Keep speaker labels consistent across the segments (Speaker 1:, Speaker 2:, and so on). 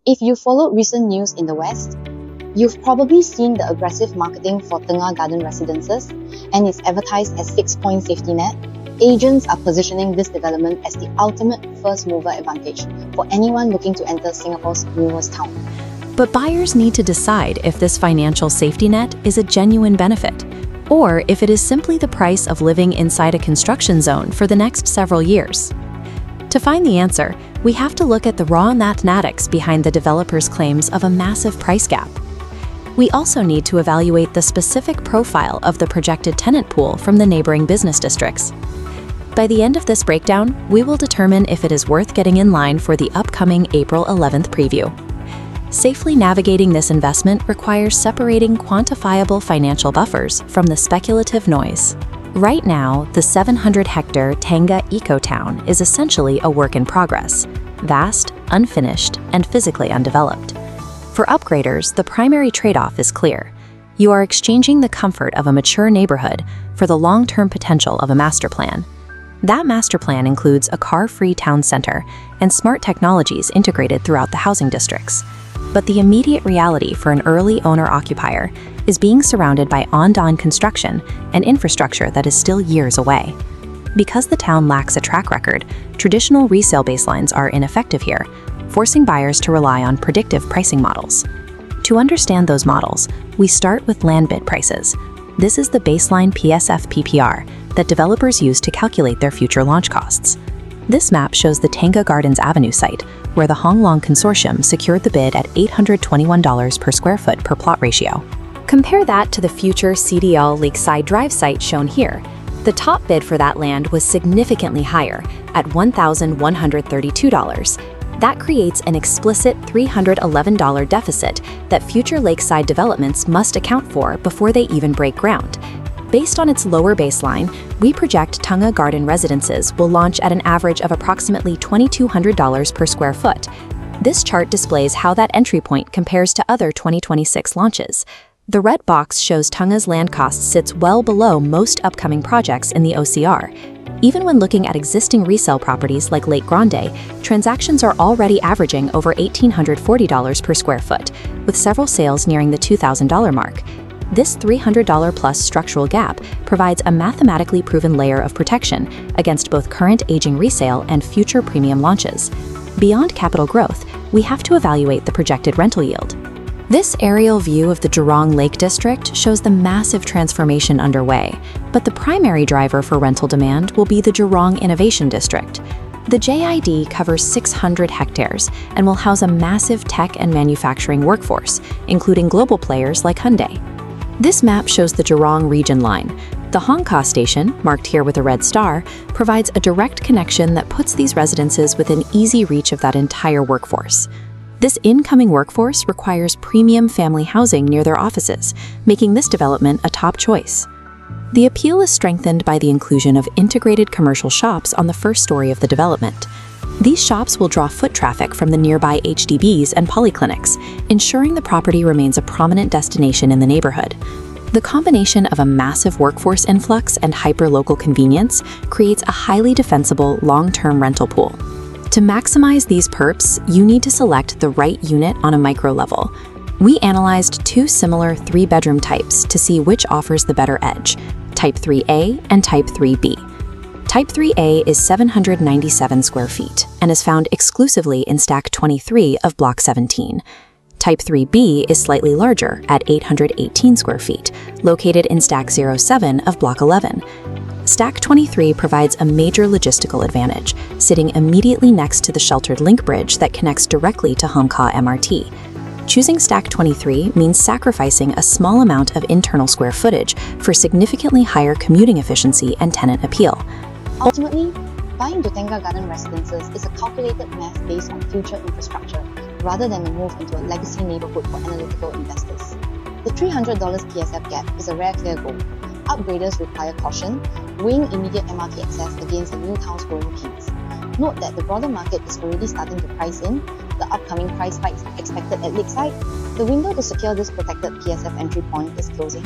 Speaker 1: If you followed recent news in the West, you've probably seen the aggressive marketing for Tengah Garden Residences and its advertised as fixed-point safety net. Agents are positioning this development as the ultimate first-mover advantage for anyone looking to enter Singapore's newest town.
Speaker 2: But buyers need to decide if this financial safety net is a genuine benefit, or if it is simply the price of living inside a construction zone for the next several years. To find the answer, we have to look at the raw mathematics behind the developer's claims of a massive price gap. We also need to evaluate the specific profile of the projected tenant pool from the neighboring business districts. By the end of this breakdown, we will determine if it is worth getting in line for the upcoming April 11th preview. Safely navigating this investment requires separating quantifiable financial buffers from the speculative noise. Right now, the 700-hectare Tengah eco-town is essentially a work in progress, vast, unfinished, and physically undeveloped. For upgraders, the primary trade-off is clear. You are exchanging the comfort of a mature neighborhood for the long-term potential of a master plan. That master plan includes a car-free town center and smart technologies integrated throughout the housing districts. But the immediate reality for an early owner-occupier is being surrounded by on-dawn construction and infrastructure that is still years away. Because the town lacks a track record, traditional resale baselines are ineffective here, forcing buyers to rely on predictive pricing models. To understand those models, we start with land bid prices. This is the baseline PSF PPR that developers use to calculate their future launch costs. This map shows the Tengah Gardens Avenue site, where the Hong Long Consortium secured the bid at $821 per square foot per plot ratio. Compare that to the future CDL Lakeside Drive site shown here. The top bid for that land was significantly higher, at $1,132. That creates an explicit $311 deficit that future lakeside developments must account for before they even break ground. Based on its lower baseline, we project Tengah Garden Residences will launch at an average of approximately $2,200 per square foot. This chart displays how that entry point compares to other 2026 launches. The red box shows Tengah's land cost sits well below most upcoming projects in the OCR. Even when looking at existing resale properties like Lake Grande, transactions are already averaging over $1,840 per square foot, with several sales nearing the $2,000 mark. This $300 plus structural gap provides a mathematically proven layer of protection against both current aging resale and future premium launches. Beyond capital growth, we have to evaluate the projected rental yield. This aerial view of the Jurong Lake District shows the massive transformation underway, but the primary driver for rental demand will be the Jurong Innovation District. The JID covers 600 hectares and will house a massive tech and manufacturing workforce, including global players like Hyundai. This map shows the Jurong region line. The Hong Kong station, marked here with a red star, provides a direct connection that puts these residences within easy reach of that entire workforce. This incoming workforce requires premium family housing near their offices, making this development a top choice. The appeal is strengthened by the inclusion of integrated commercial shops on the first story of the development. These shops will draw foot traffic from the nearby HDBs and polyclinics, ensuring the property remains a prominent destination in the neighborhood. The combination of a massive workforce influx and hyper-local convenience creates a highly defensible long-term rental pool. To maximize these perks, you need to select the right unit on a micro level. We analyzed two similar 3-bedroom types to see which offers the better edge, Type 3A and Type 3B. Type 3A is 797 square feet and is found exclusively in Stack 23 of Block 17. Type 3B is slightly larger at 818 square feet, located in Stack 07 of Block 11. Stack 23 provides a major logistical advantage, sitting immediately next to the sheltered link bridge that connects directly to Hong Kong MRT. Choosing Stack 23 means sacrificing a small amount of internal square footage for significantly higher commuting efficiency and tenant appeal.
Speaker 1: Ultimately, buying into Tengah Garden Residences is a calculated math based on future infrastructure, rather than a move into a legacy neighborhood for analytical investors. The $300 PSF gap is a rare clear goal. Upgraders require caution, weighing immediate MRT access against the new town's growing pains. Note that the broader market is already starting to price in the upcoming price spikes expected at Lakeside. The window to secure this protected PSF entry point is closing.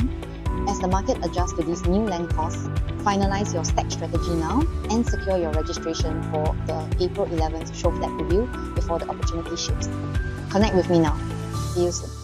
Speaker 1: As the market adjusts to these new land costs, finalize your stack strategy now and secure your registration for the April 11th Showflat review before the opportunity shifts. Connect with me now. See you soon.